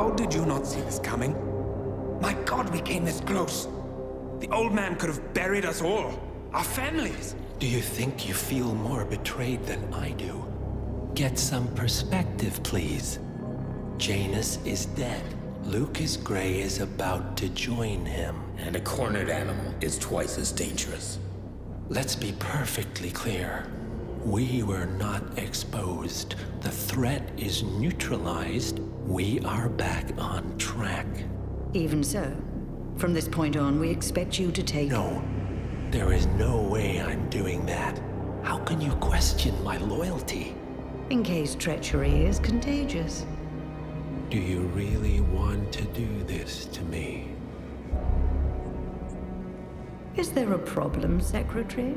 How did you not see this coming? My God, we came this close. The old man could have buried us all. Our families. Do you think you feel more betrayed than I do? Get some perspective, please. Janus is dead. Lucas Gray is about to join him. And a cornered animal is twice as dangerous. Let's be perfectly clear. We were not exposed. The threat is neutralized. We are back on track. Even so, from this point on, we expect you to take... No, there is no way I'm doing that. How can you question my loyalty? In case treachery is contagious. Do you really want to do this to me? Is there a problem, Secretary?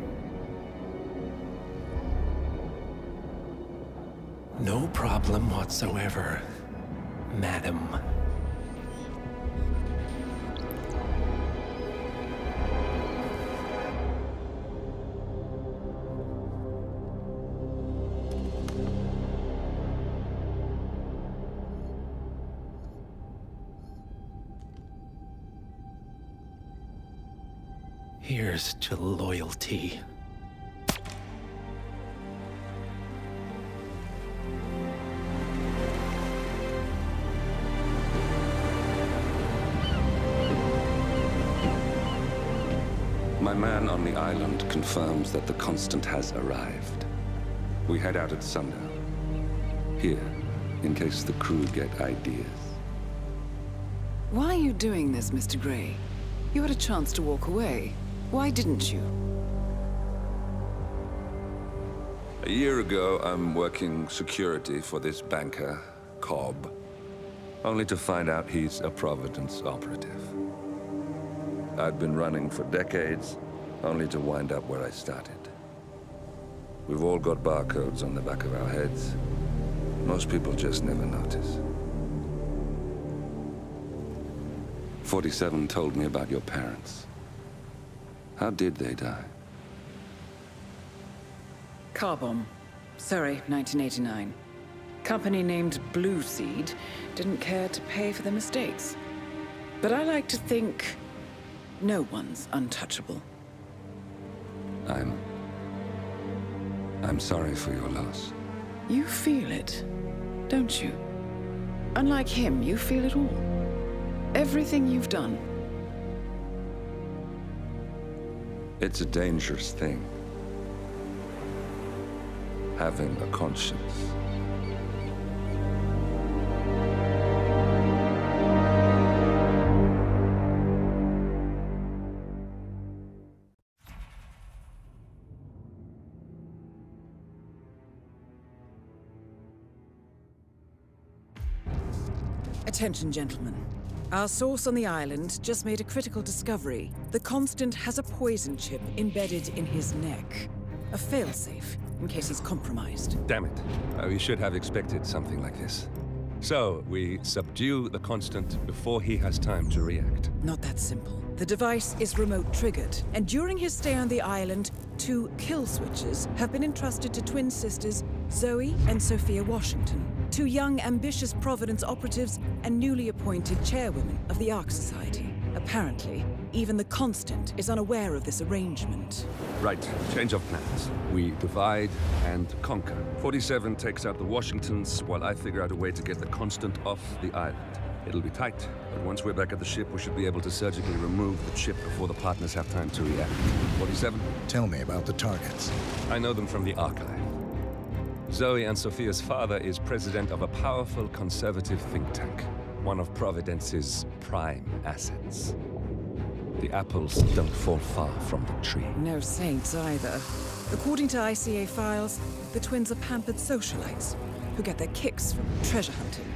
No problem whatsoever, Madam. Here's to loyalty. My man on the island confirms that the Constant has arrived. We head out at sundown. Here, in case the crew get ideas. Why are you doing this, Mr. Gray? You had a chance to walk away. Why didn't you? A year ago, I'm working security for this banker, Cobb, only to find out he's a Providence operative. I'd been running for decades, only to wind up where I started. We've all got barcodes on the back of our heads. Most people just never notice. 47 told me about your parents. How did they die? Car bomb. Surrey, 1989. Company named Blue Seed didn't care to pay for their mistakes. But I like to think no one's untouchable. I'm sorry for your loss. You feel it, don't you? Unlike him, you feel it all. Everything you've done. It's a dangerous thing. Having a conscience. Attention, gentlemen. Our source on the island just made a critical discovery. The Constant has a poison chip embedded in his neck. A failsafe, in case he's compromised. Damn it. We should have expected something like this. So, we subdue the Constant before he has time to react. Not that simple. The device is remote-triggered, and during his stay on the island, 2 kill switches have been entrusted to twin sisters Zoe and Sophia Washington, 2 young, ambitious Providence operatives and newly appointed chairwomen of the Ark Society. Apparently, even the Constant is unaware of this arrangement. Right, change of plans. We divide and conquer. 47 takes out the Washingtons, while I figure out a way to get the Constant off the island. It'll be tight, but once we're back at the ship, we should be able to surgically remove the chip before the partners have time to react. 47? Tell me about the targets. I know them from the archive. Zoe and Sophia's father is president of a powerful conservative think tank, one of Providence's prime assets. The apples don't fall far from the tree. No saints either. According to ICA files, the twins are pampered socialites who get their kicks from treasure hunting.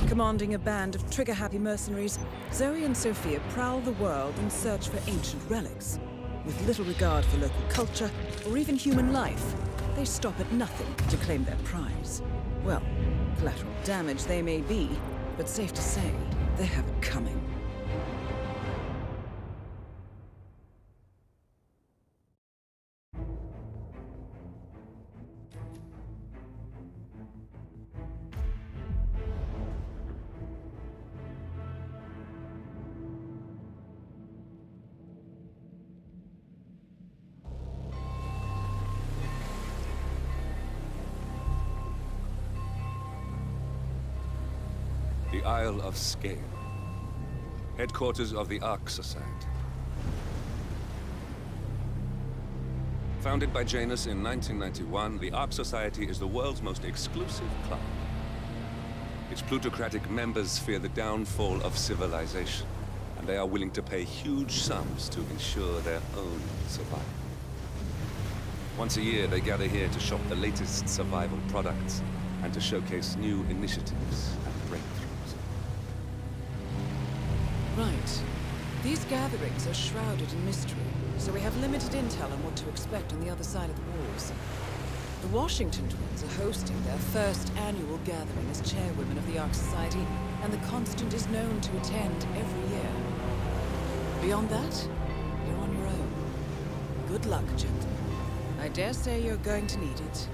Commanding a band of trigger-happy mercenaries, Zoe and Sophia prowl the world in search for ancient relics. With little regard for local culture or even human life, they stop at nothing to claim their prize. Well, collateral damage they may be, but safe to say, they have it coming. the Isle of Sgail, headquarters of the Ark Society. Founded by Janus in 1991, the Ark Society is the world's most exclusive club. Its plutocratic members fear the downfall of civilization, and they are willing to pay huge sums to ensure their own survival. Once a year, they gather here to shop the latest survival products and to showcase new initiatives and breakthroughs. Right. These gatherings are shrouded in mystery, so we have limited intel on what to expect on the other side of the walls. The Washington twins are hosting their first annual gathering as chairwomen of the Ark Society, and the Constant is known to attend every year. Beyond that, you're on your own. Good luck, gentlemen. I dare say you're going to need it.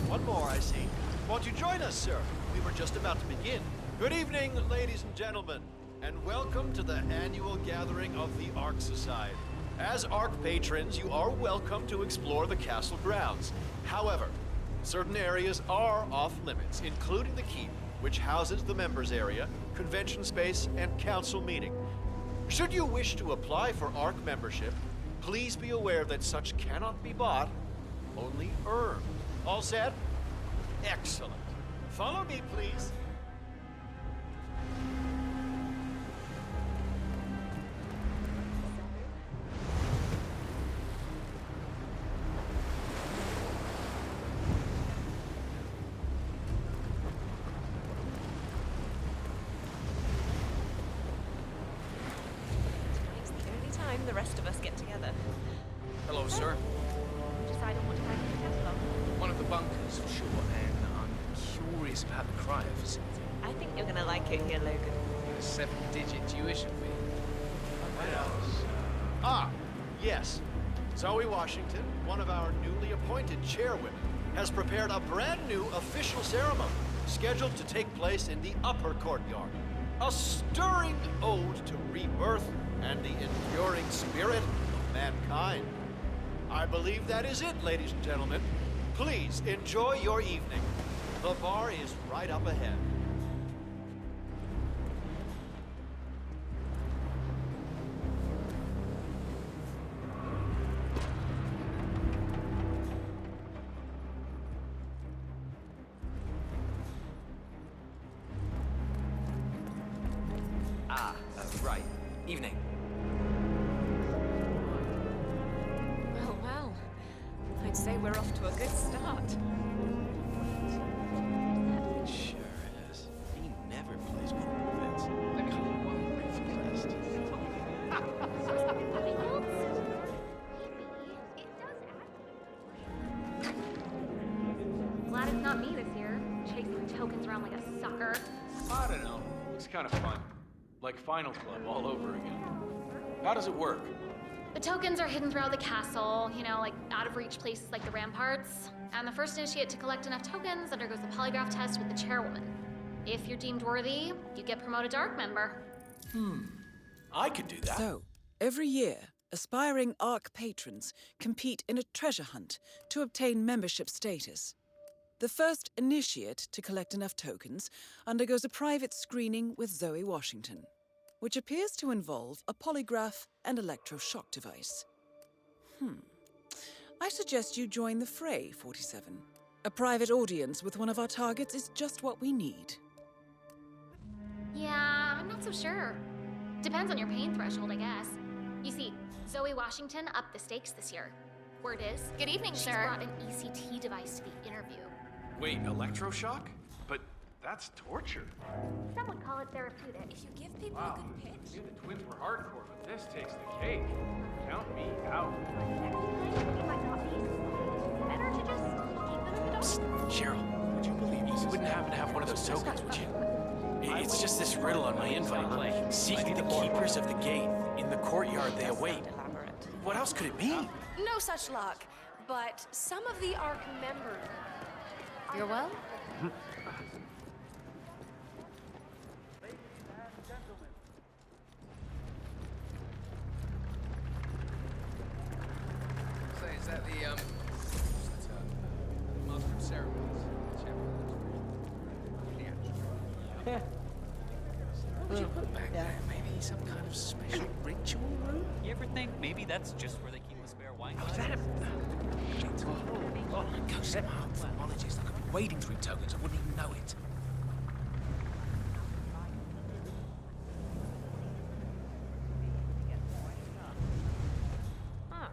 One more, I see. Won't you join us, sir? We were just about to begin. Good evening, ladies and gentlemen, and welcome to the annual gathering of the Ark Society. As Ark patrons, you are welcome to explore the castle grounds. However, certain areas are off limits, including the keep, which houses the members area, convention space, and council meeting. Should you wish to apply for Ark membership, please be aware that such cannot be bought, only earned. All set? Excellent. Follow me, please. It's the only time the rest of us get together. Hello, sir. Decided what to bring to the catalog. One of the bunkers, for sure, and I'm curious about the cryo facility. I think you're gonna like it here, Logan. The 7-digit tuition fee. What else? Ah, yes. Zoe Washington, one of our newly appointed chairwomen, has prepared a brand new official ceremony scheduled to take place in the upper courtyard. A stirring ode to rebirth and the enduring spirit of mankind. I believe that is it, ladies and gentlemen. Please enjoy your evening. The bar is right up ahead. Right. Evening. Well. I'd say we're off to a good start. It sure is. He never plays with events. Like how one brief quest. Glad it's not me this year, chasing tokens around like a sucker. I don't know. Looks kind of fun. Like Final Club all over again. How does it work? The tokens are hidden throughout the castle, you know, like out-of-reach places like the ramparts. And the first initiate to collect enough tokens undergoes the polygraph test with the chairwoman. If you're deemed worthy, you get promoted to Ark member. I could do that. So, every year, aspiring Ark patrons compete in a treasure hunt to obtain membership status. The first initiate to collect enough tokens undergoes a private screening with Zoe Washington, which appears to involve a polygraph and electroshock device. I suggest you join the fray, 47. A private audience with one of our targets is just what we need. Yeah, I'm not so sure. Depends on your pain threshold, I guess. You see, Zoe Washington upped the stakes this year. Word is, good evening, sir. She's brought an ECT device to the interview. Wait, electroshock? But that's torture. Some would call it therapeutic. If you give people Wow. a good pitch. I knew the twins were hardcore, but this takes the cake. Count me out. It might not be. Better to just keep them in the dark. Psst, Cheryl, would you believe you wouldn't happen to have one of those tokens, would you? It's just this riddle on my invite. Seek the keepers of the gate. In the courtyard they await. What else could it mean? No such luck. but some of the Ark members... You're well? Say, is that the, Master of Ceremonies? Yeah. What would you put back there? Maybe some kind of special ritual room? You ever think maybe that's just where they keep the spare wine? Oh, that... Oh, ghost them up. Apologies. I could be wading through tokens. I wouldn't even know it. Huh.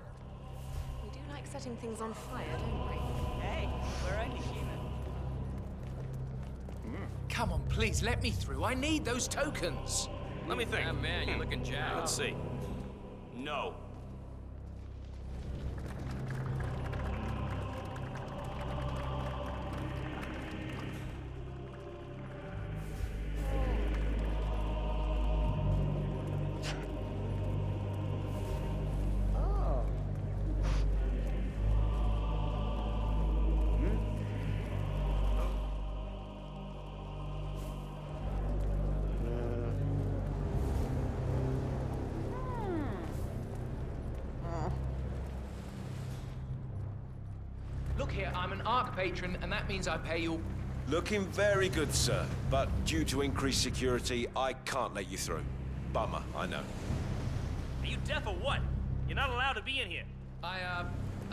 We do like setting things on fire, don't we? Hey, we're only human. Come on, please, let me through. I need those tokens. Let me think. Yeah, man, you're looking jacked. Let's see. No. Look here, I'm an Ark patron, and that means I pay you... Looking very good, sir. But due to increased security, I can't let you through. Bummer, I know. Are you deaf or what? You're not allowed to be in here. I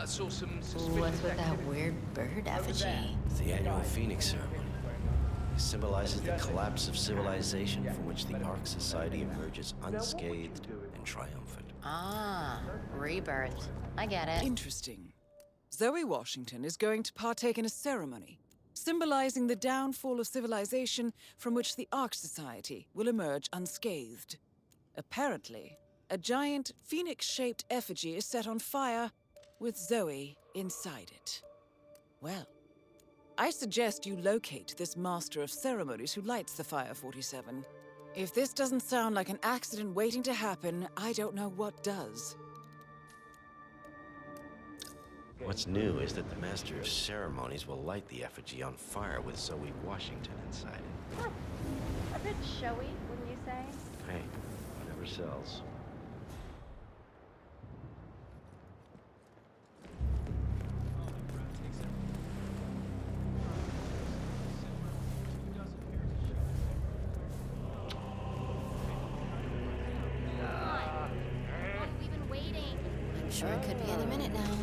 saw some suspicious What's with that activity. weird bird effigy? It's the annual Phoenix ceremony. It symbolizes the collapse of civilization from which the Ark Society emerges unscathed and triumphant. Ah, rebirth. I get it. Interesting. Zoe Washington is going to partake in a ceremony symbolizing the downfall of civilization from which the Ark Society will emerge unscathed. Apparently, a giant phoenix-shaped effigy is set on fire with Zoe inside it. Well, I suggest you locate this master of ceremonies who lights the fire, 47. If this doesn't sound like an accident waiting to happen, I don't know what does. What's new is that the Master of Ceremonies will light the effigy on fire with Zoe Washington inside it. A bit showy, wouldn't you say? Hey, whatever sells. We've been waiting. I'm sure it could be any minute now.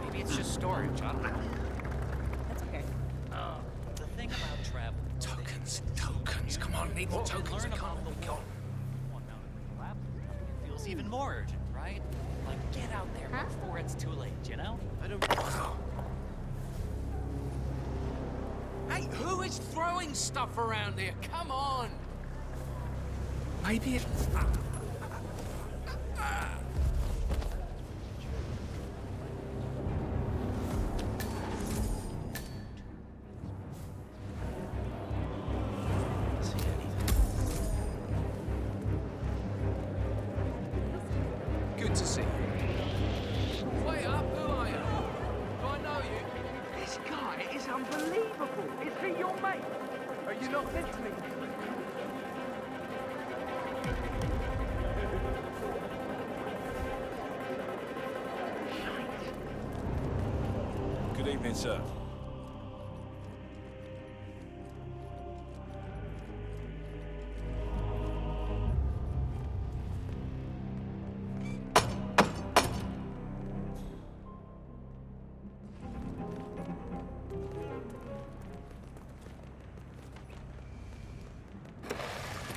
Maybe it's just storage. I don't know. That's okay. The thing about travel. Tokens. Come on, need more tokens. I can't let them go. It feels even more urgent, right? Like, get out there before it's too late, you know? I don't... Hey, who is throwing stuff around here? Come on! Maybe it... Good to see you. Wait up, who are you? Do I know you? This guy is unbelievable. Is he your mate? Are you not listening? Good evening, sir.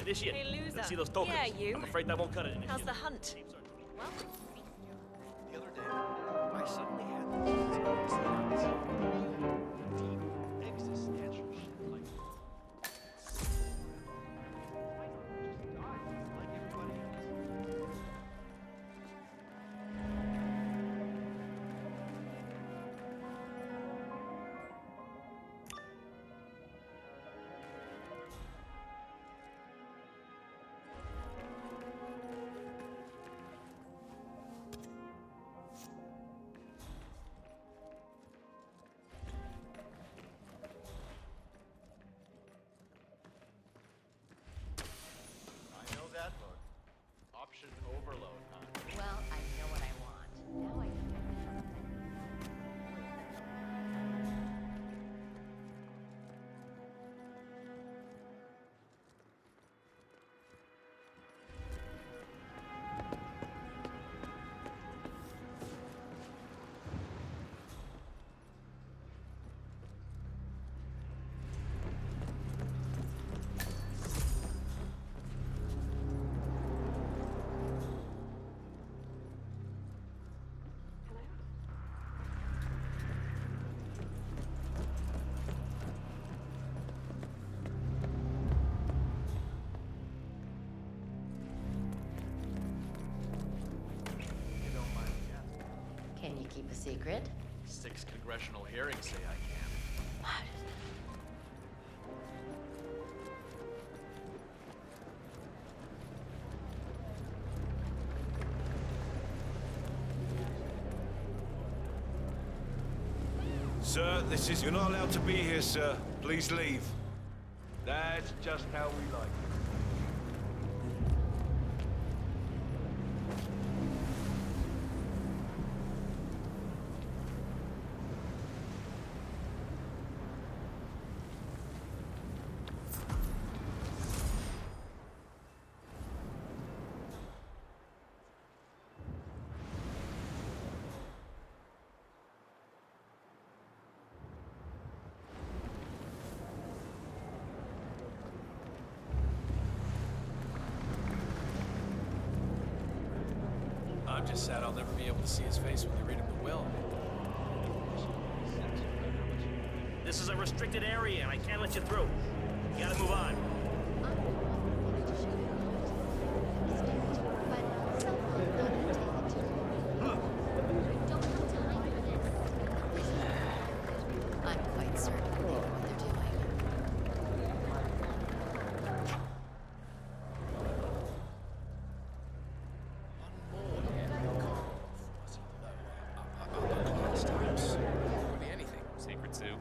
Initiate. Hey, loser. Let's see those tokens. Yeah, you. I'm afraid that won't cut it, Initiate. How's the hunt? Well, The other day, I suddenly had this deep, existential shit like... like everybody else. A secret? 6 congressional hearings say I can. Sir, this is... You're not allowed to be here, sir. Please leave. That's just how we like it. I'm just sad I'll never be able to see his face when they read him the will. This is a restricted area, and I can't let you through. You gotta move on. I'm quite certain they know what they're doing. Could be anything. Sacred Sue.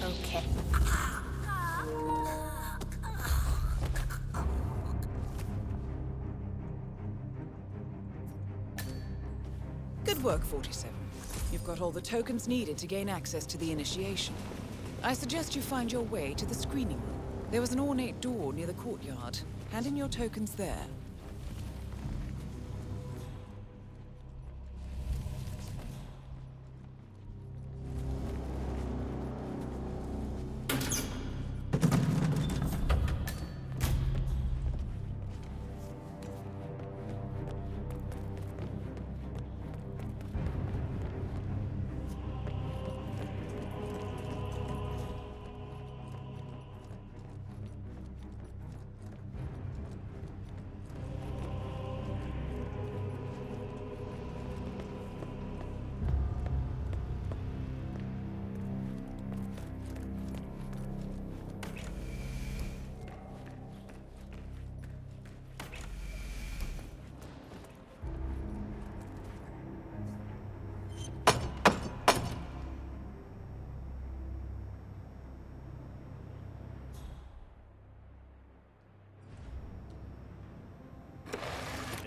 Okay. Good work, 47. You've got all the tokens needed to gain access to the initiation. I suggest you find your way to the screening room. There was an ornate door near the courtyard. Hand in your tokens there.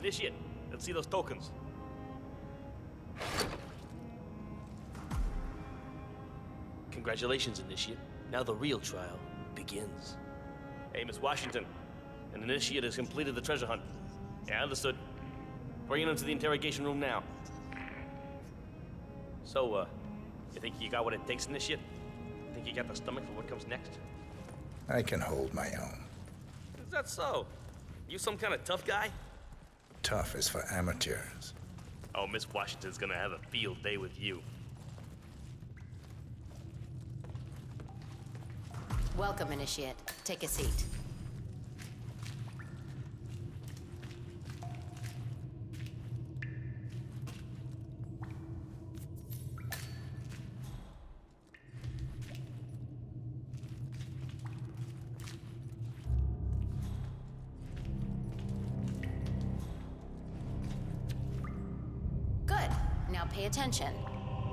Initiate, let's see those tokens. Congratulations, Initiate. Now the real trial begins. Hey, Miss Washington. An Initiate has completed the treasure hunt. Yeah, understood. Bringing him to the interrogation room now. So, you think you got what it takes, Initiate? Think you got the stomach for what comes next? I can hold my own. Is that so? You some kind of tough guy? Tough is for amateurs. Oh, Miss Washington's gonna have a field day with you. Welcome, Initiate. Take a seat. Good. Now pay attention.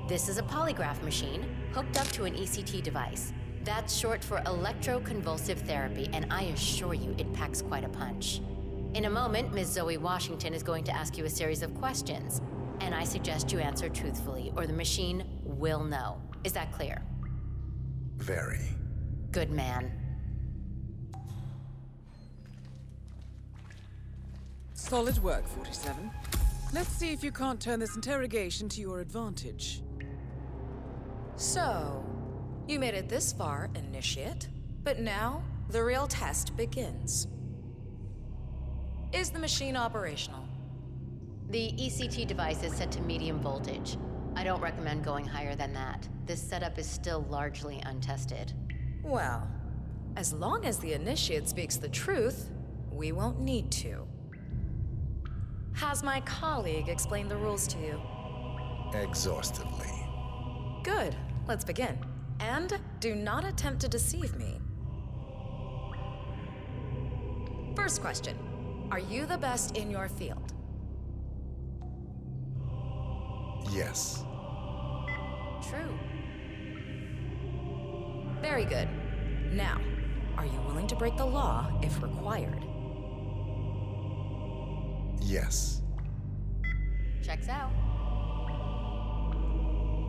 This is a polygraph machine hooked up to an ECT device. That's short for electroconvulsive therapy, and I assure you it packs quite a punch. In a moment, Ms. Zoe Washington is going to ask you a series of questions, and I suggest you answer truthfully, or the machine will know. Is that clear? Very. Good man. Solid work, 47. Let's see if you can't turn this interrogation to your advantage. So, you made it this far, Initiate, but now the real test begins. Is the machine operational? The ECT device is set to medium voltage. I don't recommend going higher than that. This setup is still largely untested. Well, as long as the Initiate speaks the truth, we won't need to. Has my colleague explained the rules to you? Exhaustively. Good. Let's begin. And do not attempt to deceive me. First question. Are you the best in your field? Yes. True. Very good. Now, are you willing to break the law if required? Yes. Checks out.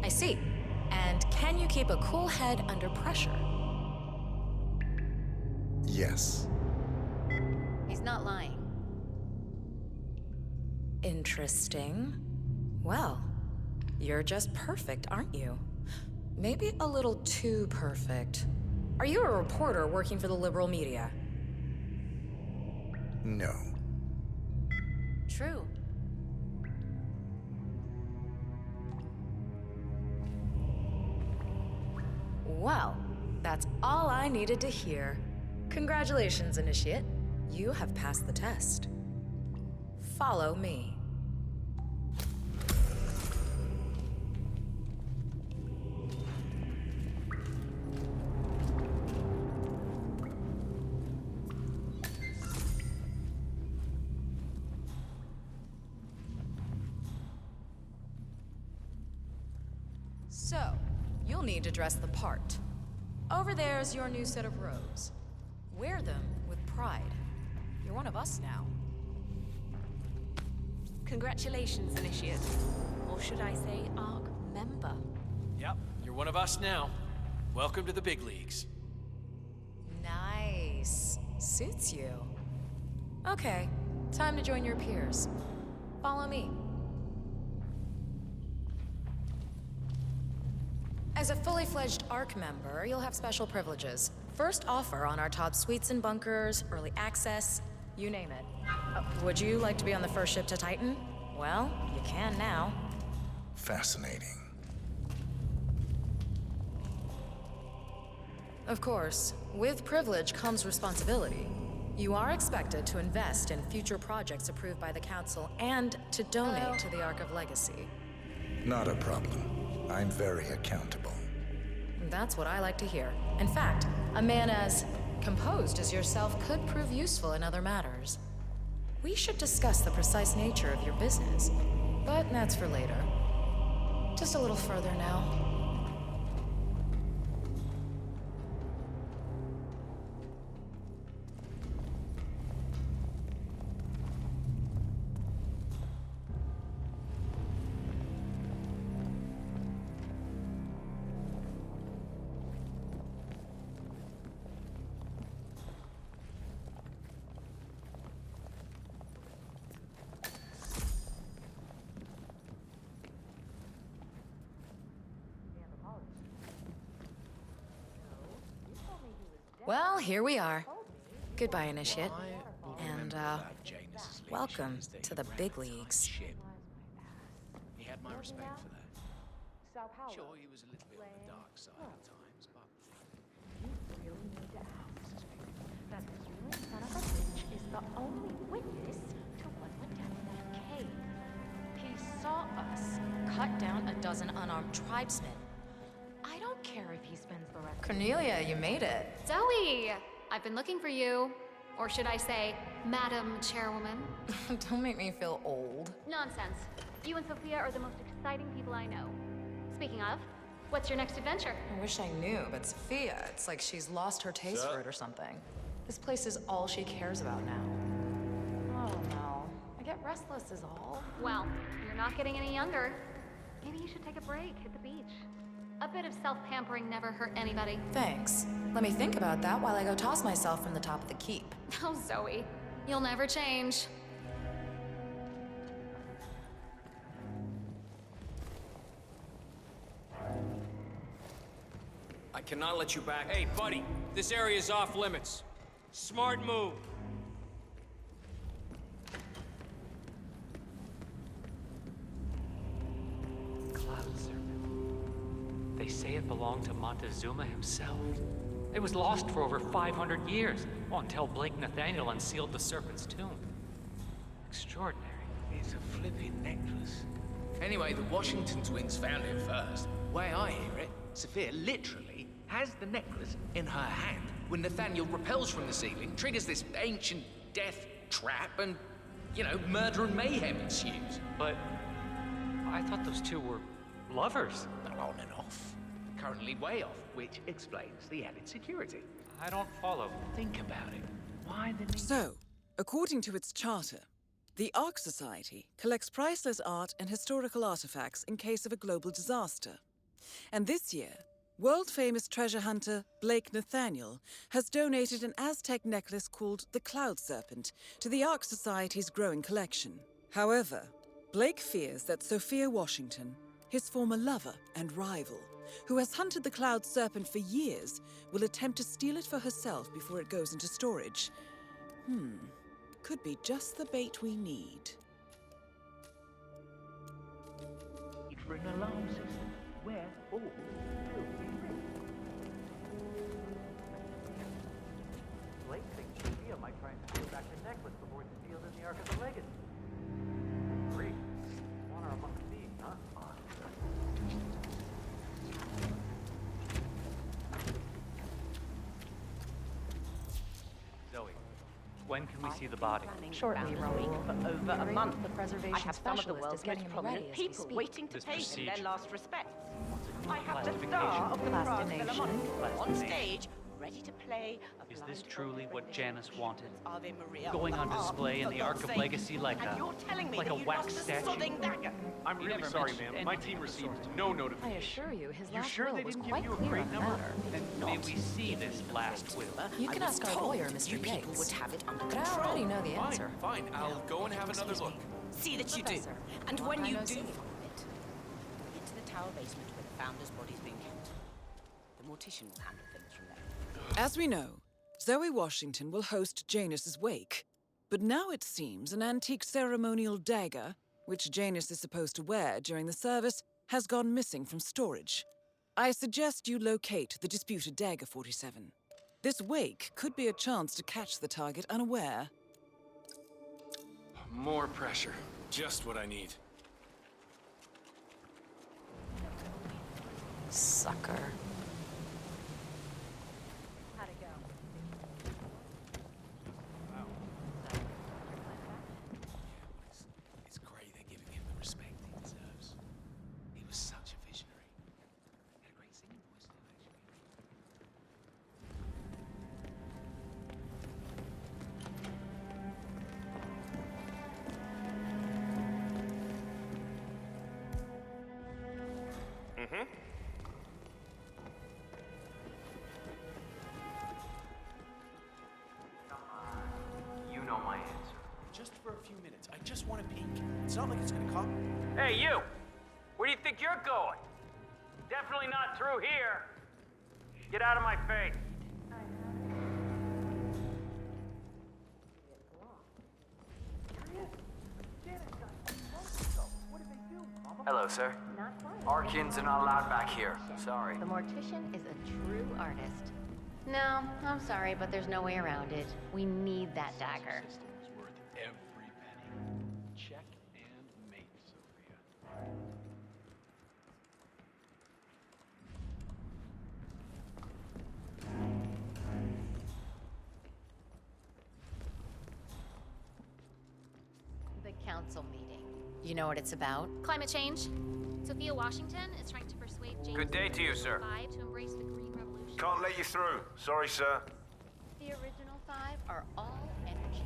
I see. And can you keep a cool head under pressure? Yes. He's not lying. Interesting. Well, you're just perfect, aren't you? Maybe a little too perfect. Are you a reporter working for the liberal media? No. True. Well, that's all I needed to hear. Congratulations, Initiate. You have passed the test. Follow me. So, you'll need to dress the part. Over there's your new set of robes. Wear them with pride. You're one of us now. Congratulations, Initiate. Or should I say, Ark member? Yep, you're one of us now. Welcome to the big leagues. Nice. Suits you. Okay, time to join your peers. Follow me. As a fully fledged Ark member, you'll have special privileges. First offer on our top suites and bunkers, early access, you name it. Would you like to be on the first ship to Titan? Well, you can now. Fascinating. Of course, with privilege comes responsibility. You are expected to invest in future projects approved by the Council and to donate to the Ark of Legacy. Not a problem. I'm very accountable. That's what I like to hear. In fact, a man as composed as yourself could prove useful in other matters. We should discuss the precise nature of your business, but that's for later. Just a little further now. Well, here we are. Goodbye, Initiate. And, welcome to the big leagues. He had my respect for that. Sure, he was a little bit on the dark side at times, but... You really need to ask that the human son of a bitch is the only witness to what went down in that cave. He saw us cut down a dozen unarmed tribesmen. I don't care if he spends the rest Cornelia, you made it. Zoe! I've been looking for you. Or should I say, Madam Chairwoman? Don't make me feel old. Nonsense. You and Sophia are the most exciting people I know. Speaking of, what's your next adventure? I wish I knew, but Sophia, it's like she's lost her taste for it or something. This place is all she cares about now. Oh no. I get restless is all. Well, you're not getting any younger. Maybe you should take a break, hit the beach. A bit of self-pampering never hurt anybody. Thanks. Let me think about that while I go toss myself from the top of the keep. Oh, Zoe. You'll never change. I cannot let you back. Hey, buddy, this area is off limits. Smart move. Cloud Serpent. They say it belonged to Montezuma himself. It was lost for over 500 years, until Blake Nathaniel unsealed the Serpent's tomb. Extraordinary. It's a flipping necklace. Anyway, the Washington twins found it first. Way I hear it, Sophia literally has the necklace in her hand when Nathaniel repels from the ceiling, triggers this ancient death trap, and, you know, murder and mayhem ensues. But I thought those two were lovers. On and off. Currently way off, which explains the added security. I don't follow. Think about it. Why the need... So, according to its charter, the Ark Society collects priceless art and historical artifacts in case of a global disaster. And this year, world-famous treasure hunter Blake Nathaniel has donated an Aztec necklace called the Cloud Serpent to the Ark Society's growing collection. However, Blake fears that Zoe Washington, his former lover and rival, who has hunted the Cloud Serpent for years, will attempt to steal it for herself before it goes into storage. Could be just the bait we need. For an alarm system where all will be ready. Blake thinks Sophia might try and steal back the necklace before it's sealed in the Ark of the Legacy. Great. Honor among thieves, huh? Zoe, when can we see the body? Shortly, Raoul. For over a month. The preservation I have some of the specialist world's is getting most him ready prominent as we people speak. waiting to This pay him their procedure. last respects. I have the star of the Prague Philharmonic on stage, ready to play a Is this blind truly what Janice wanted? Ave Maria Going on Ark, display in for the Ark God's of sake. Legacy like And a you're telling me like that a you wax lost the statue? sodding dagger. I'm You really never sorry, mentioned ma'am. My anything team of the received sort. no I notification. assure you, his You last sure will they was didn't give quite you a clear great on the number? matter. Then may we see this last will? You can I was ask our told lawyer, you Mr. people Yates. would have it under But I control. already know the answer. Fine. I'll go and have another look. See that you do. Professor, And long when time you no do see. find it, get to the tower basement where the founder's body's being kept. The mortician will handle things from there. As we know, Zoe Washington will host Janus's wake. But now it seems an antique ceremonial dagger, which Janus is supposed to wear during the service, has gone missing from storage. I suggest you locate the disputed dagger, 47. This wake could be a chance to catch the target unaware. More pressure. Just what I need. Sucker. How'd it go? It's great they're giving him the respect he deserves. He was such a visionary. He had a great singing voice too, actually. You know my answer. Just for a few minutes. I just want to peek. It's not like it's gonna cost. Hey, you! Where do you think you're going? Definitely not through here. Get out of my face. Hello, sir. Not quite. Arkians are not allowed back here. Sorry. The mortician is a true artist. No, I'm sorry, but there's no way around it. We need that dagger. System is worth every penny. Check and mate, Sophia. The council meeting. You know what it's about? Climate change. Sophia Washington is trying to persuade James Good day to you, sir. 5 to embrace the Green Revolution. Can't let you through. Sorry, sir. The original 5 are all energy.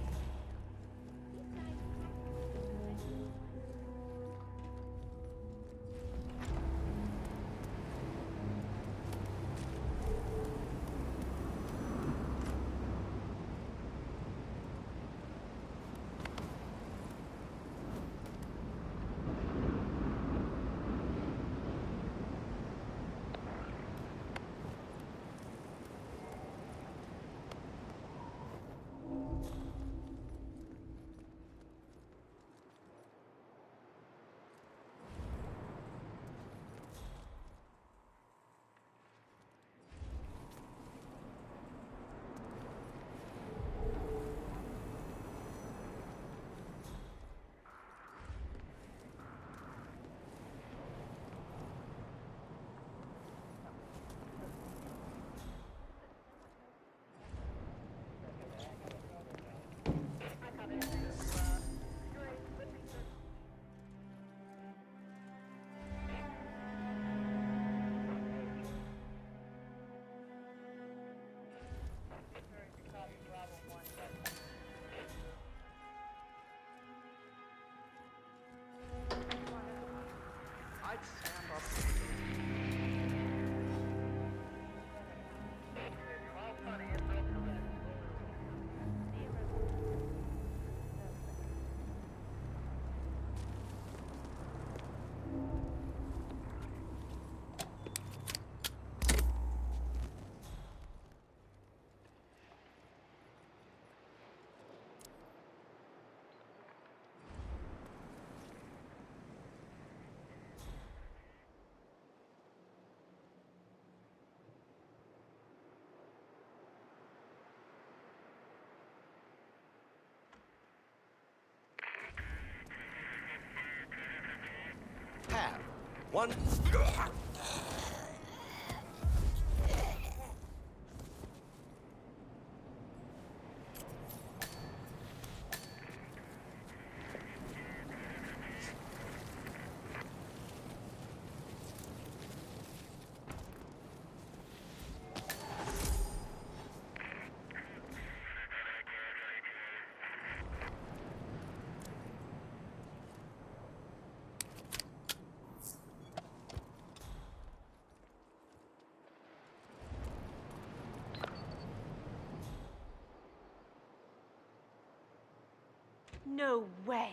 Have one. No way.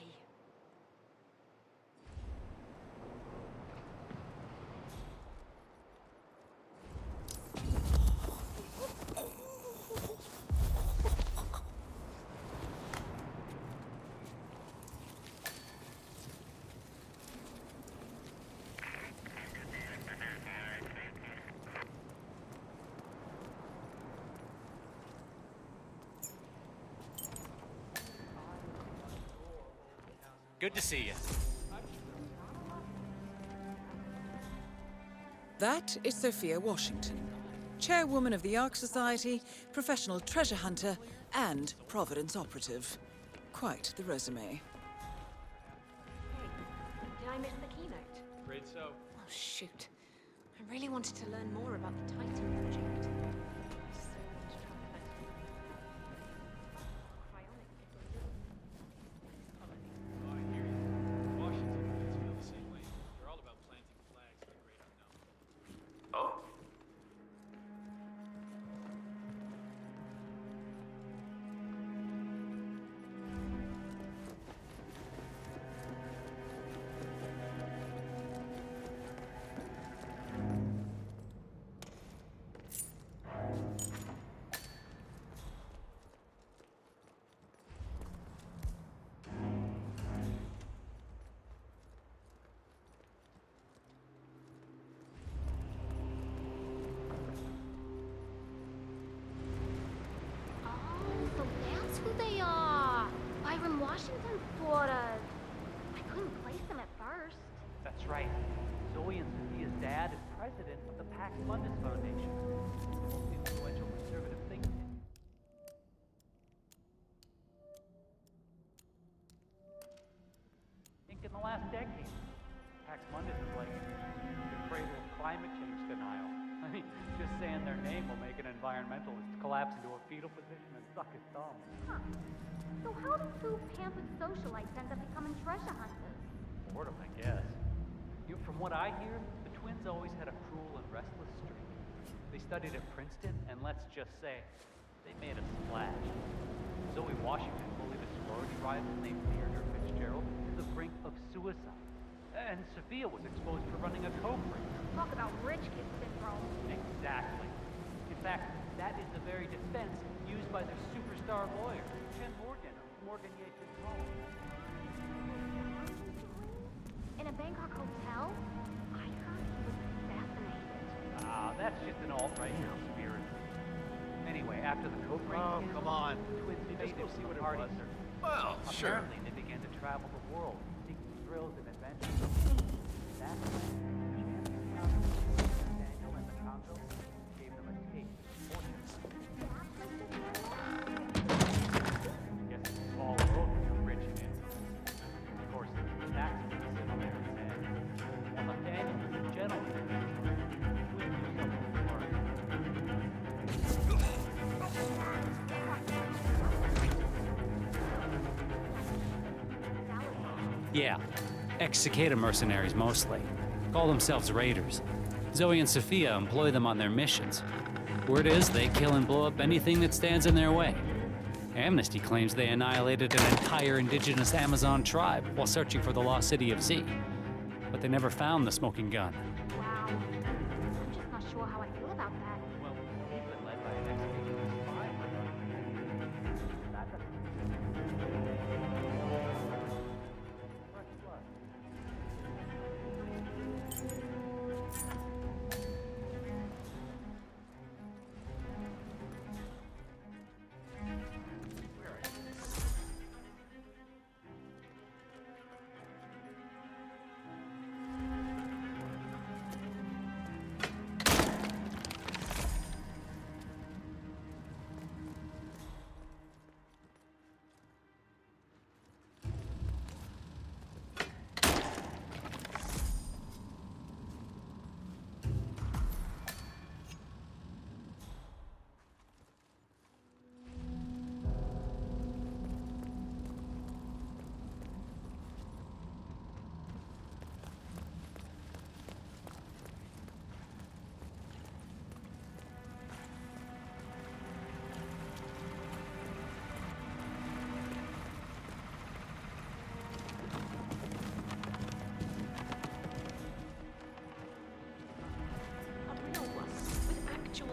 Good to see you. That is Sophia Washington, chairwoman of the Ark Society, professional treasure hunter, and Providence operative. Quite the resume. Did I miss the keynote? Great so. Oh, shoot. I really wanted to learn more about the Titan project. Pax Mundus Foundation, the most influential conservative think tank. In the last decade, Pax Mundus is like the cradle of climate change denial. I mean, just saying their name will make an environmentalist collapse into a fetal position and suck his thumb. Huh. So how do two pampered socialites end up becoming treasure hunters? Boredom, I guess. From what I hear, the twins always had a cruel and restless streak. They studied at Princeton, and let's just say, they made a splash. Zoe Washington, bullied a sorority rival named Theodore Fitzgerald, to the brink of suicide. And Sophia was exposed for running a coke ring. Talk about rich kid syndrome. Exactly. In fact, that is the very defense used by their superstar lawyer, Jen Morgan of Morgan Yates & Co. In a Bangkok hotel? I heard he was assassinated. Ah, that's just an alt-right conspiracy. Anyway, after the coke ring, Oh, come on. the twins You faded just go see from what the it party was. circuit. Well, sure. Apparently, they began to travel the world, seeking thrills and adventures. That's when Daniel and the Congo gave them a taste of fortune. I guess the small world can be rich and infamous. Of course, that's what the civil there said. While Daniel is a gentleman, twins do something for him. Yeah, ex-cicada mercenaries mostly. Call themselves raiders. Zoe and Sophia employ them on their missions. Word is they kill and blow up anything that stands in their way. Amnesty claims they annihilated an entire indigenous Amazon tribe while searching for the lost city of Z. But they never found the smoking gun. Wow. I'm just not sure how I feel about that. Well, he's been led by an ex-citizen spy. That doesn't fresh blood.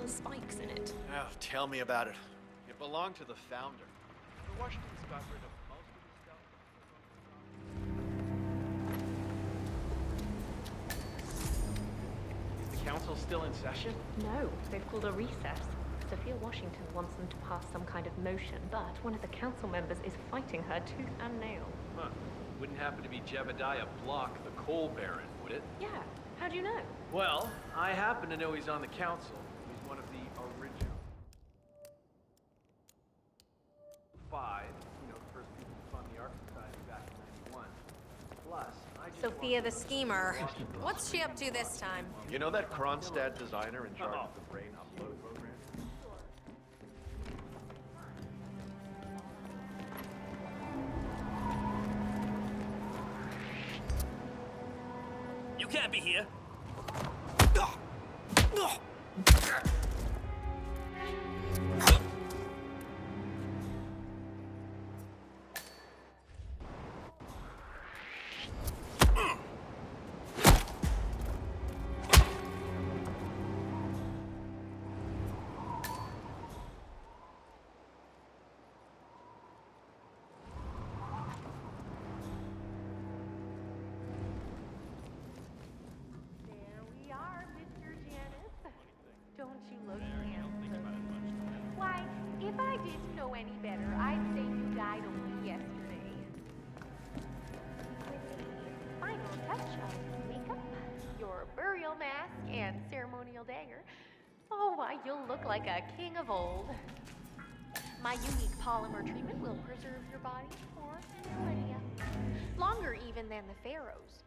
Spikes in it. Oh, tell me about it. It belonged to the founder. The Washingtons got rid of most of his stuff. Is the council still in session? No, they've called a recess. Sophia Washington wants them to pass some kind of motion, but one of the council members is fighting her tooth and nail. Huh. Wouldn't happen to be Jebediah Block, the coal baron, would it? Yeah, how do you know? Well, I happen to know he's on the council. He's one of the original 5, the first people to fund the Ark Society back in '91. Plus, I just Sophia the schemer. What's she up to this time? You know that Kronstadt designer in charge of the brain upload program? You can't be here. and ceremonial dagger. Oh, why, you'll look like a king of old. My unique polymer treatment will preserve your body for millennia. Longer even than the pharaohs.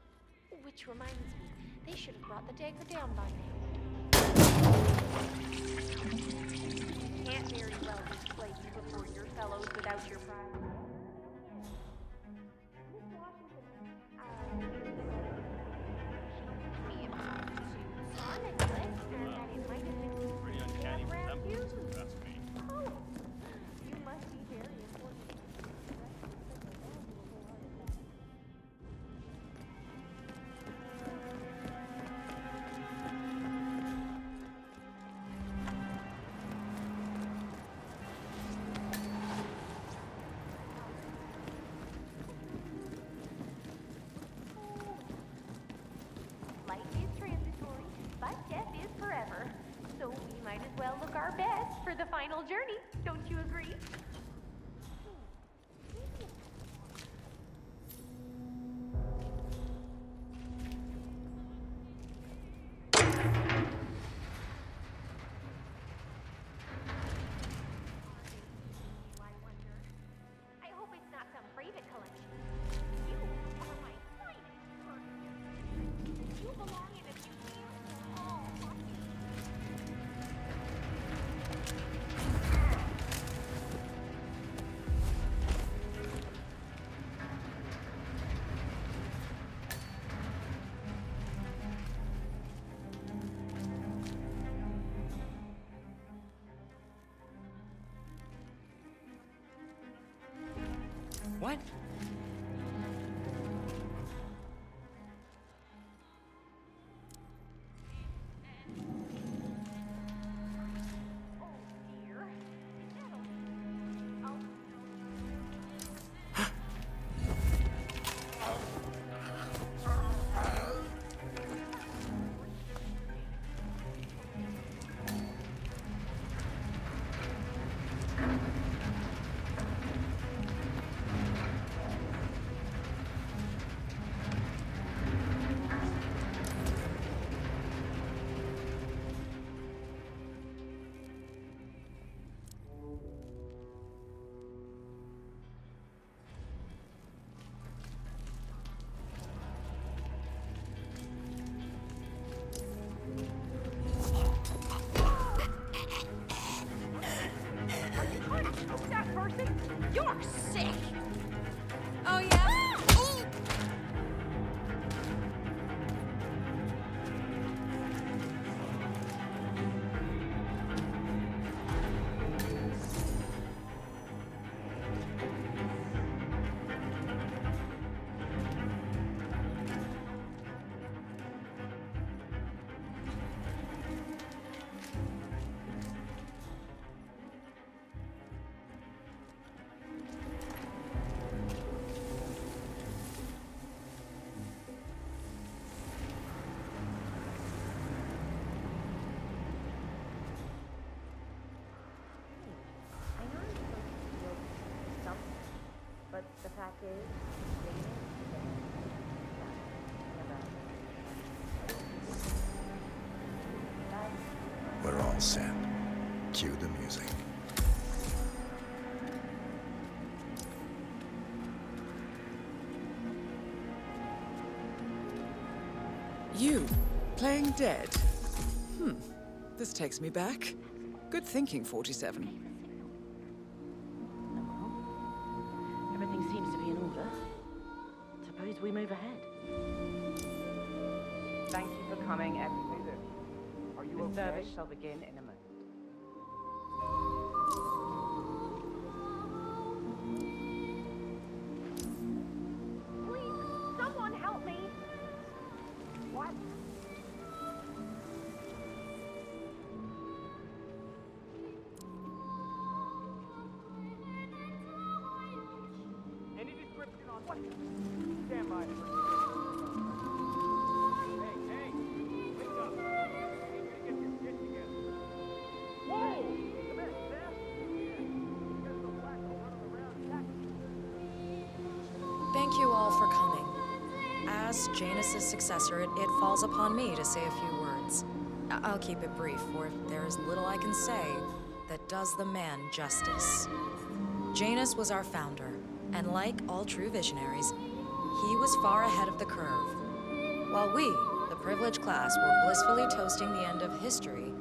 Which reminds me, they should have brought the dagger down by now. Can't very well be placed before your fellows without your pride. Miss Washington, me a son and necklace, and that it might have been Pretty uncanny around you. resemblance, if that's me. Oh, you must be very important. Life is transitory, but death is forever. So we might as well look our best for the final journey. Don't you agree? I hope it's not some private collection. You are my finest work. You belong in a museum for all watching. What? That person? You're sick! Oh, yeah? I know I'm supposed to feel something, but the fact is, We're all set. Cue the music. You, playing dead? This takes me back. Good thinking, 47. Everything seems to be in order. Suppose we move ahead. Thank you for coming, everybody. Are you okay? The service shall begin in a moment. please, someone help me! What? Any description on what? Stand by. Hey, wake up. You need to get your shit together. Whoa! Come here, Sam. You guys go black and running around attacking. Thank you all for coming. As Janus' successor, it falls upon me to say a few words. I'll keep it brief, for there is little I can say that does the man justice. Janus was our founder, and like all true visionaries, he was far ahead of the curve. While we, the privileged class, were blissfully toasting the end of history,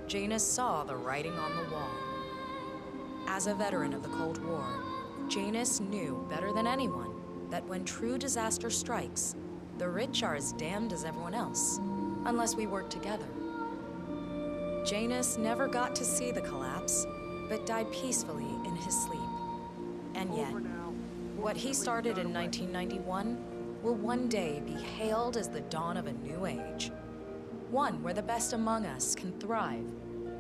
Janus saw the writing on the wall. As a veteran of the Cold War, Janus knew better than anyone that when true disaster strikes, the rich are as damned as everyone else, unless we work together. Janus never got to see the collapse, but died peacefully in his sleep. And yet, what he started in 1991 will one day be hailed as the dawn of a new age. One where the best among us can thrive,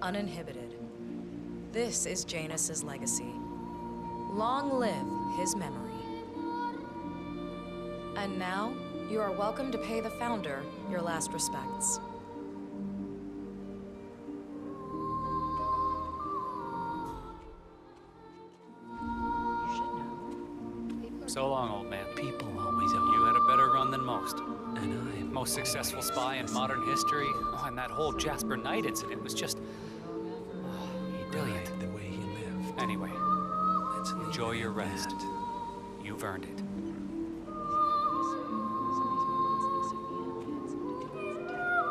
uninhibited. This is Janus's legacy. Long live his memory. And now, you are welcome to pay the founder your last respects. So long, old man. People always are. You had a better run than most. And I... Most successful spy in modern history. Oh, and that whole Jasper Knight incident was just... brilliant. The way he lived. Anyway, enjoy your rest. You've earned it.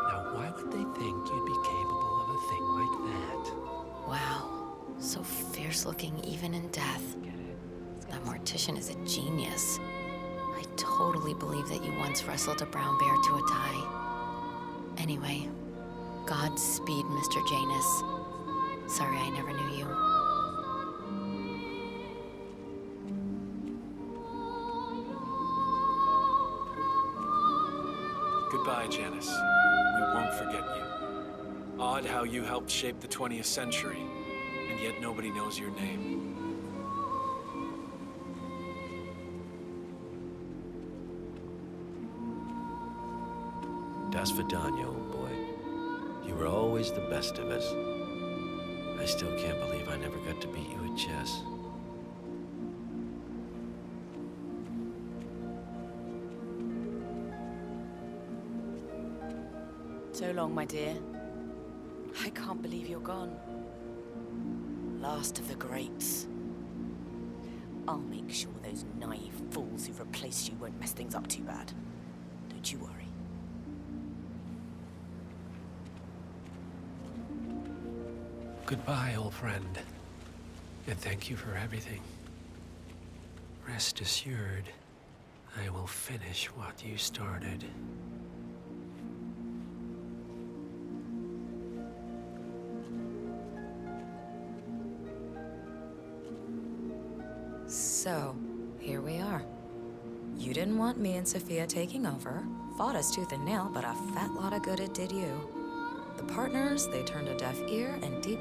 Now, why would they think you'd be capable of a thing like that? Wow. So fierce looking even in death. That mortician is a genius. I totally believe that you once wrestled a brown bear to a tie. Anyway, Godspeed, Mr. Janus. Sorry I never knew you. Goodbye, Janice. We won't forget you. Odd how you helped shape the 20th century, and yet nobody knows your name. Das Vidania, old boy. You were always the best of us. I still can't believe I never got to beat you at chess. So long, my dear. I can't believe you're gone. Last of the greats. I'll make sure those naive fools who've replaced you won't mess things up too bad. Don't you worry. Goodbye, old friend. And thank you for everything. Rest assured, I will finish what you started. So, here we are. You didn't want me and Sophia taking over, fought us tooth and nail, but a fat lot of good it did you. The partners, they turned a deaf ear and deep...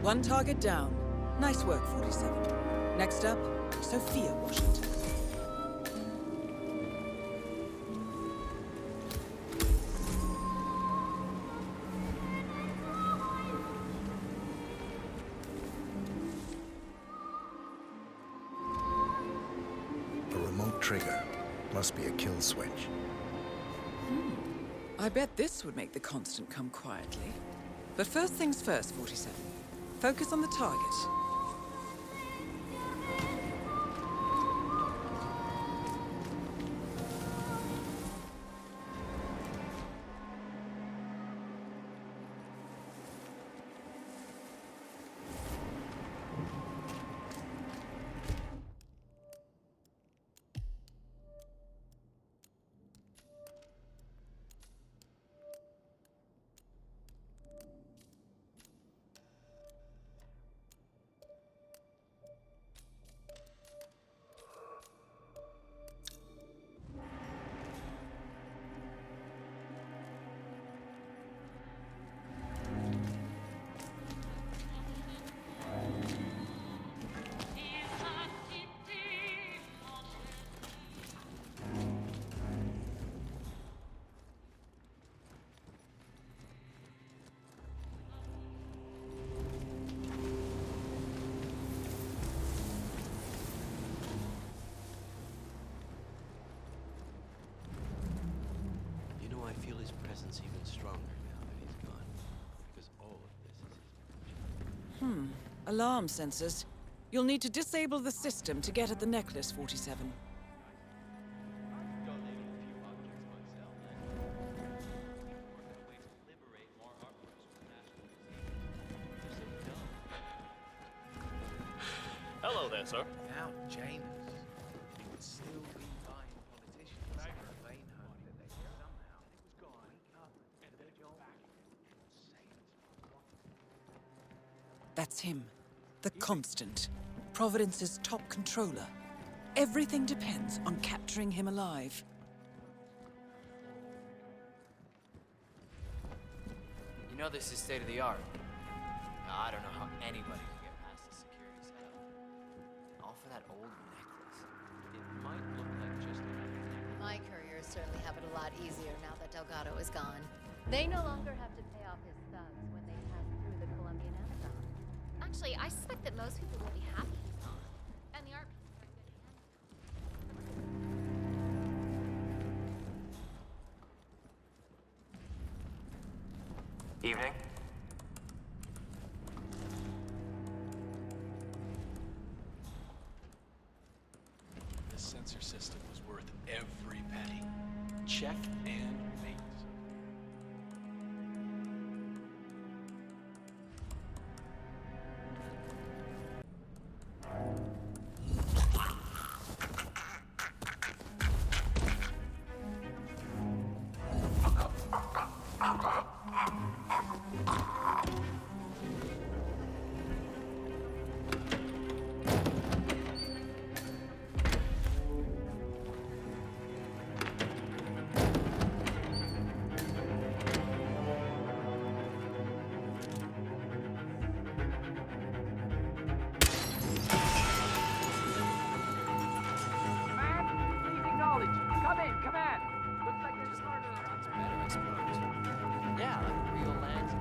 One target down. Nice work, 47. Next up, Sophia Washington. A remote trigger. Must be a kill switch. I bet this would make the constant come quietly. But first things first, 47. Focus on the target. Alarm sensors. You'll need to disable the system to get at the necklace, 47. Hello there, sir. Without Janus, he would still be buying politicians in a vain hope that they could somehow wake up and their job That's him. The Constant. Providence's top controller. Everything depends on capturing him alive. You know this is state of the art. I don't know how anybody can get past the security setup. All for that old necklace. It might look like just another necklace. My couriers certainly have it a lot easier now that Delgado is gone. They no longer have to pay off his thugs when they pass through the Colombian Amazon. Actually, I suspect that most people will be happy he's gone. And the Ark Evening. This sensor system was worth every penny. Check and mate. Yeah, like real lands.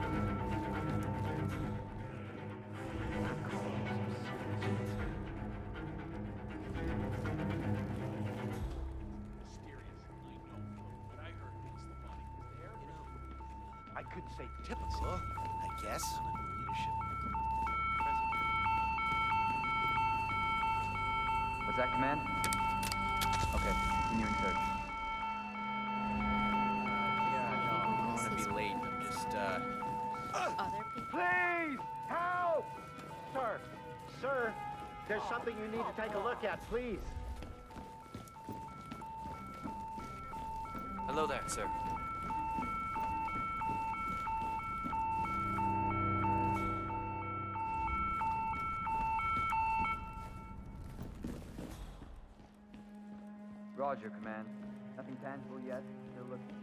I could say typical, I guess. What's that, Command? Okay, continuing search. I don't want to be late. I'm just, Other people? Please! Help! Sir! Sir! There's something you need to take a look at, please. Hello there, sir. Roger, Command. Nothing tangible yet. Still looking.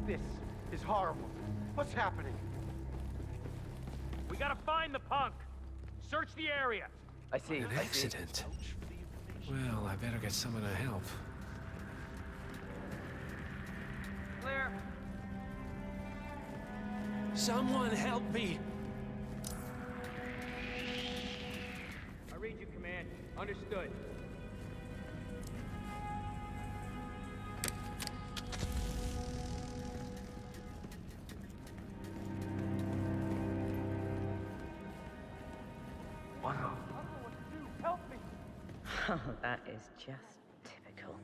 This is horrible. What's happening? We gotta find the punk. Search the area. I see. An accident. Well, I better get someone to help. Clear. Someone help me! I read you, Command. Understood. Wow. Help me! Oh, that is just typical.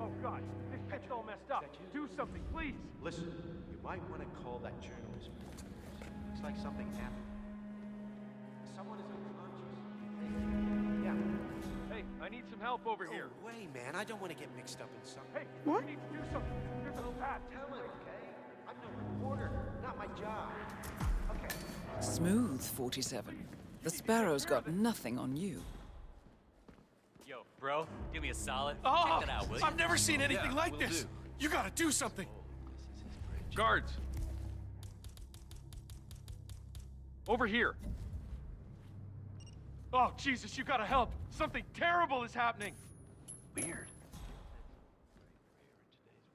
Oh God, this shit's all messed up. Do something, please. Listen, you might want to call that journalist. Looks like something happened. Someone is unconscious. Yeah. Hey, I need some help over here. No way, man. I don't want to get mixed up in something. Hey, we need to do something. There's a bad. Tell it, okay? I'm no reporter. Not my job. Okay. Smooth, 47. The Sparrow's got nothing on you. Yo, bro, give me a solid. Oh, Check that out, will you? I've never seen anything like will this. do. You gotta do something. Guards. Over here. Oh, Jesus, you gotta help. Something terrible is happening. Weird.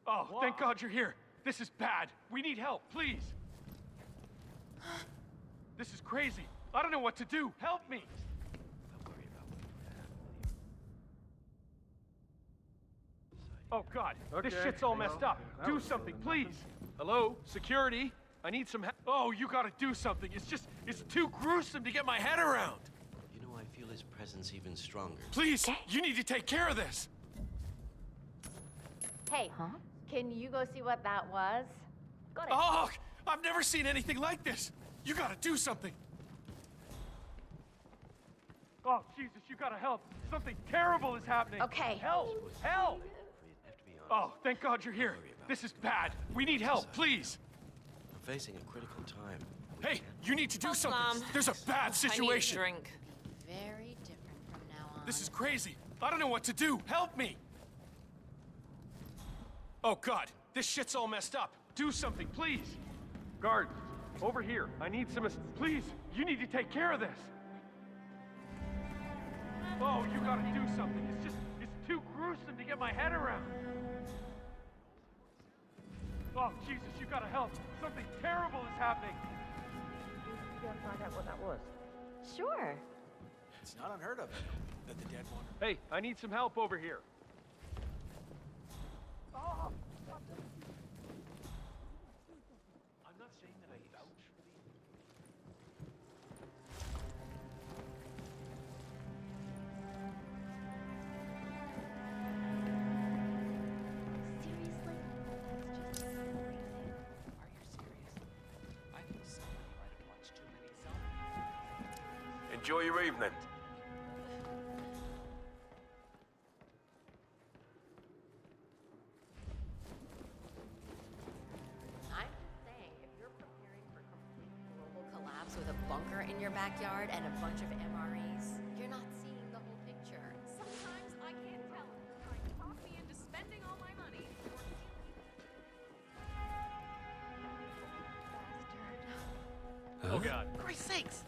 Oh, thank God you're here. This is bad. We need help, please. This is crazy. I don't know what to do. Help me. Oh, God. This Okay, shit's all messed up. Do something, please. Hello? Security? I need some help. Oh, you gotta do something. It's too gruesome to get my head around. You know, I feel his presence even stronger. Please, you need to take care of this. Hey, can you go see what that was? Go ahead. Oh, I've never seen anything like this. You gotta do something. Oh, Jesus, you gotta help. Something terrible is happening. Okay. Help! Help! Oh, thank God you're here. This is bad. We need help, please. We're facing a critical time. Hey, you need to do something. There's a bad situation. Drink. Very different from now on. This is crazy. I don't know what to do. Help me. Oh, God. This shit's all messed up. Do something, please. Guards, over here. I need some Please, you need to take care of this. Oh, you gotta do something. It's too gruesome to get my head around. Oh, Jesus, you gotta help. Something terrible is happening. You gotta find out what that was. Sure. It's not unheard of that the dead wander. Hey, I need some help over here. Oh. I'm not saying that I vouch for the... Seriously? That's just crazy. Are you serious? I think somebody might have watched too many zombies. Enjoy your evening. I'm saying, if you're preparing for complete global collapse with a bunker in your backyard and a bunch of MREs, you're not seeing the whole picture. Sometimes I can't tell if you're trying to talk me into spending all my money or Oh, God. For Christ's sakes!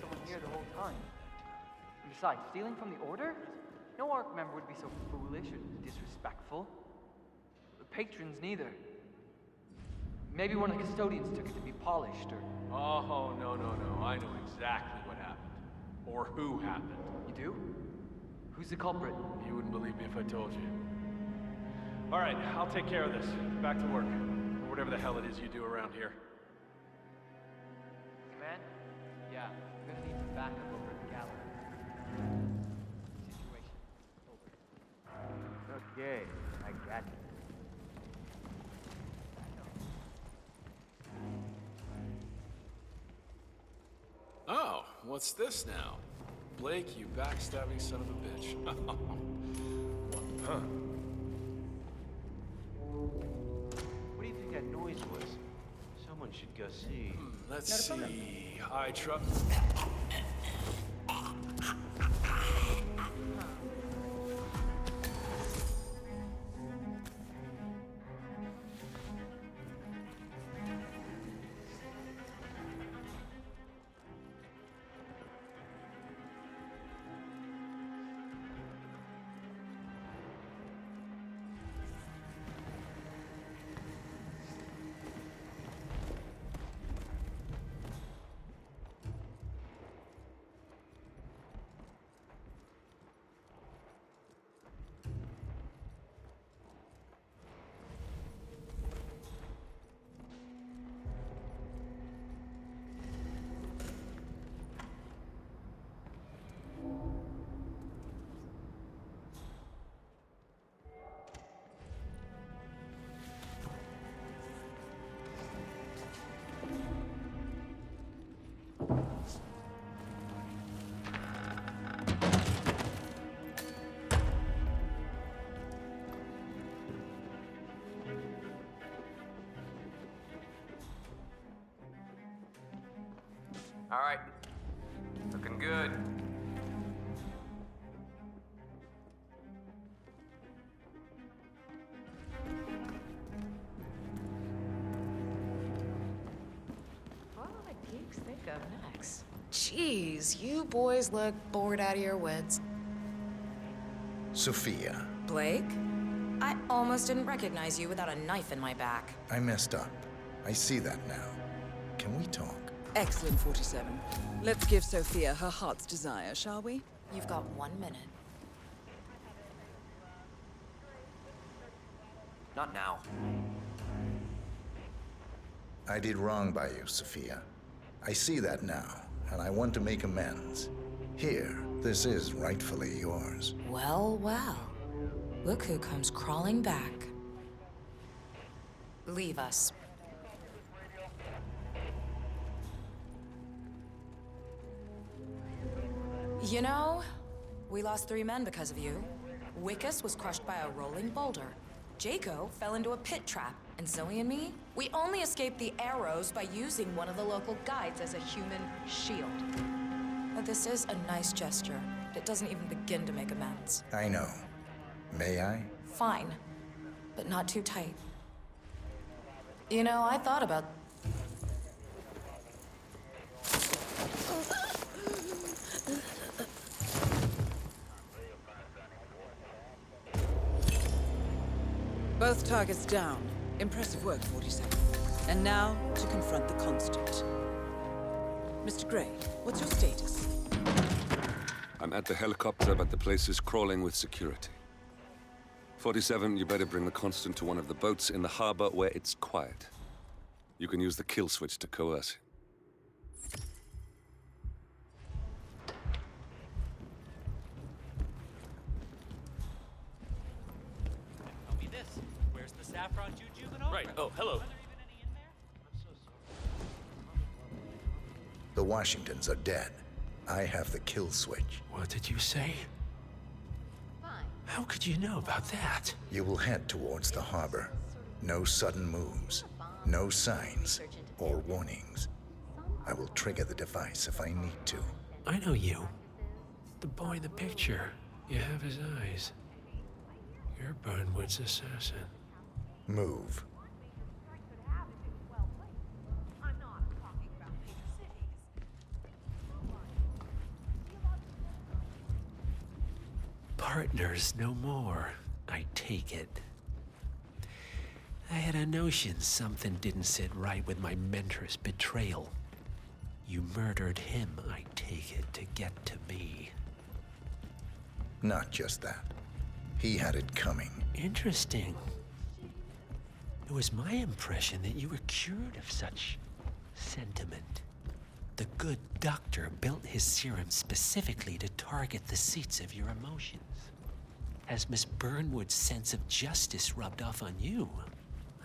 Someone here the whole time. And besides, stealing from the Order? No Ark member would be so foolish or disrespectful. The patrons neither. Maybe one of the custodians took it to be polished, or... Oh, no. I know exactly what happened. Or who happened. You do? Who's the culprit? You wouldn't believe me if I told you. All right, I'll take care of this. Back to work. Or whatever the hell it is you do around here. Man? Yeah, we're gonna need some backup over at the gallery. Situation. Over. Okay, I got you. Oh, what's this now? Blake, you backstabbing son of a bitch. Huh. What do you think that noise was? Someone should go see. Let's see. I trust. All right. Looking good. What will the geeks think of next? Jeez, you boys look bored out of your wits. Sophia, Blake? I almost didn't recognize you without a knife in my back. I messed up. I see that now. Can we talk? Excellent, 47. Let's give Sophia her heart's desire, shall we? You've got 1 minute. Not now. I did wrong by you, Sophia. I see that now, and I want to make amends. Here, this is rightfully yours. Well, well. Look who comes crawling back. Leave us. You know, we lost 3 men because of you. Wickus was crushed by a rolling boulder. Jaco fell into a pit trap. And Zoe and me, we only escaped the arrows by using one of the local guides as a human shield. But this is a nice gesture. It doesn't even begin to make amends. I know. May I? Fine, but not too tight. You know, I thought about... Both targets down. Impressive work, 47. And now, to confront the Constant. Mr. Gray, what's your status? I'm at the helicopter, but the place is crawling with security. 47, you better bring the Constant to one of the boats in the harbor where it's quiet. You can use the kill switch to coerce him. Tell me this. Where's the saffron juvenile? Right. Oh, hello. The Washingtons are dead. I have the kill switch. What did you say? How could you know about that? You will head towards the harbor. No sudden moves, no signs or warnings. I will trigger the device if I need to. I know you. The boy in the picture. You have his eyes. You're Burnwood's assassin. Move. Partners no more, I take it. I had a notion something didn't sit right with my mentor's betrayal. You murdered him, I take it, to get to me. Not just that. He had it coming. Interesting. It was my impression that you were cured of such sentiment. The good doctor built his serum specifically to target the seats of your emotions. Has Miss Burnwood's sense of justice rubbed off on you,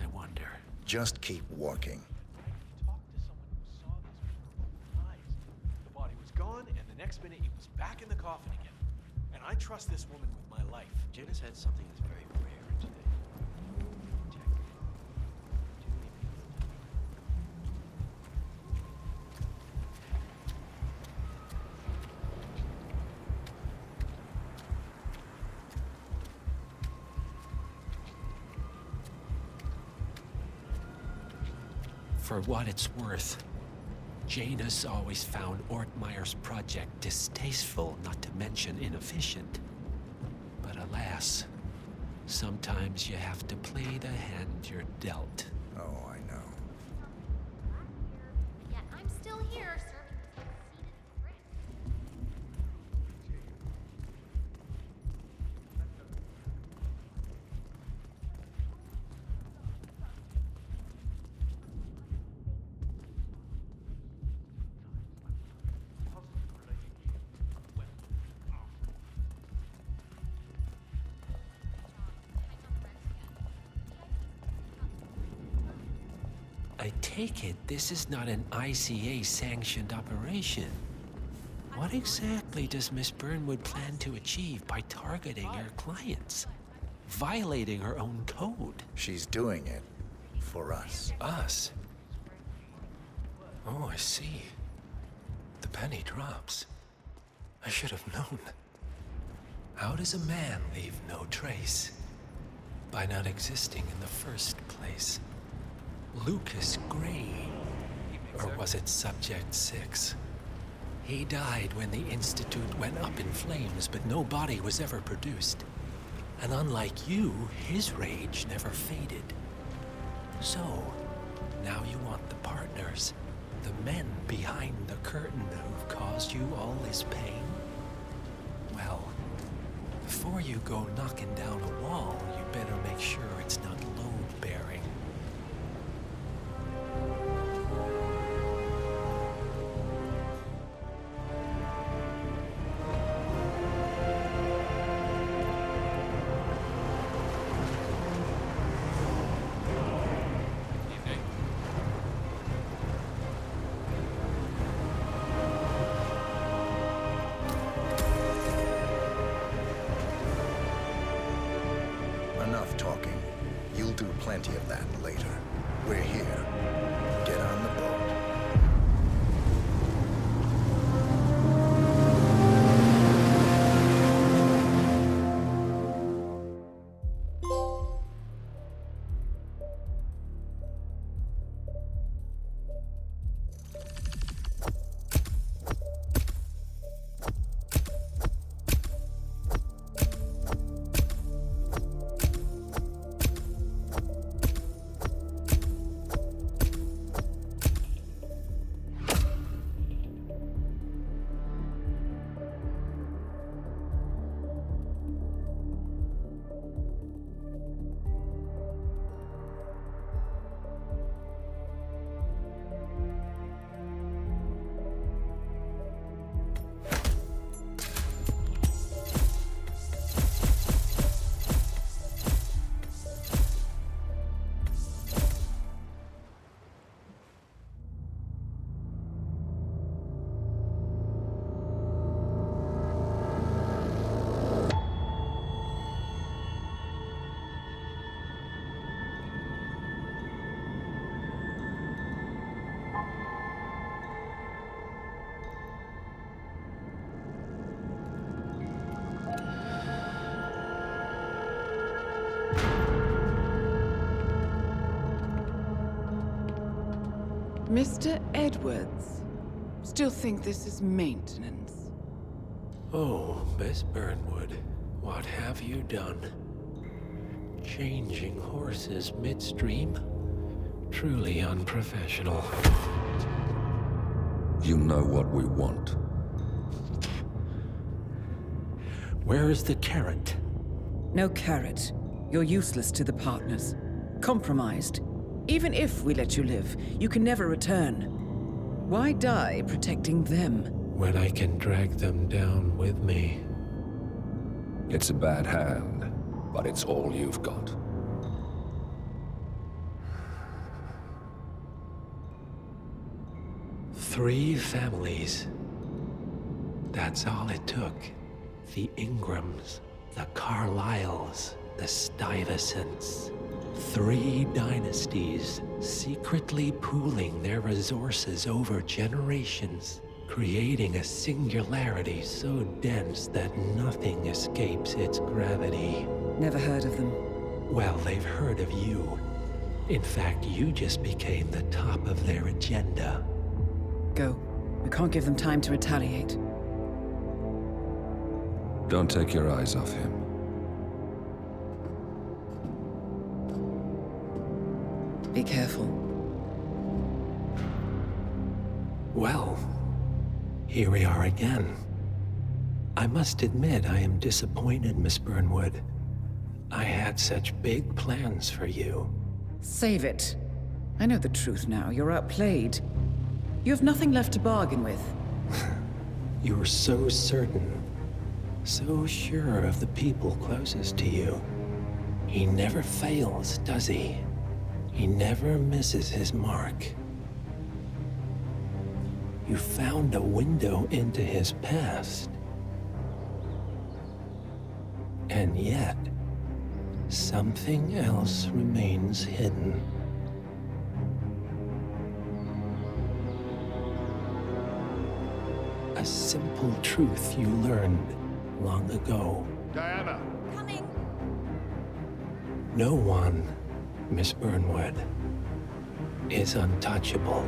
I wonder? Just keep walking. The body was gone, and the next minute he was back in the coffin again. And I trust this woman with my life. Jana's had something that's very rare today. For what it's worth, Janus always found Ortmeyer's project distasteful, not to mention inefficient. But alas, sometimes you have to play the hand you're dealt. Oh, I know. Yet I'm still here, serving this conceited prick. I take it this is not an ICA-sanctioned operation. What exactly does Miss Burnwood plan to achieve by targeting her clients? Violating her own code? She's doing it for us. Us? Oh, I see. The penny drops. I should have known. How does a man leave no trace? By not existing in the first place. Lucas Gray. Or was it Subject 6? He died when the Institute went up in flames, but no body was ever produced. And unlike you, his rage never faded. So, Now you want the partners, the men behind the curtain who've caused you all this pain? Well, before you go knocking down a wall, you better make sure it's not load-bearing. Enough talking. You'll do plenty of that later. We're here. Get on the boat. Mr. Edwards, still think this is maintenance? Oh, Miss Burnwood, what have you done? Changing horses midstream? Truly unprofessional. You know what we want. Where is the carrot? No carrot. You're useless to the partners. Compromised. Even if we let you live, you can never return. Why die protecting them? When I can drag them down with me. It's a bad hand, but it's all you've got. Three families. That's all it took. The Ingrams, the Carlyles, the Stuyvesants. 3 dynasties, secretly pooling their resources over generations, creating a singularity so dense that nothing escapes its gravity. Never heard of them. Well, they've heard of you. In fact, you just became the top of their agenda. Go. We can't give them time to retaliate. Don't take your eyes off him. Be careful. Well, here we are again. I must admit I am disappointed, Miss Burnwood. I had such big plans for you. Save it. I know the truth now. You're outplayed. You have nothing left to bargain with. You were so certain, so sure of the people closest to you. He never fails, does he? He never misses his mark. You found a window into his past. And yet, something else remains hidden. A simple truth you learned long ago. Diana! Coming! No one, Miss Burnwood, is untouchable.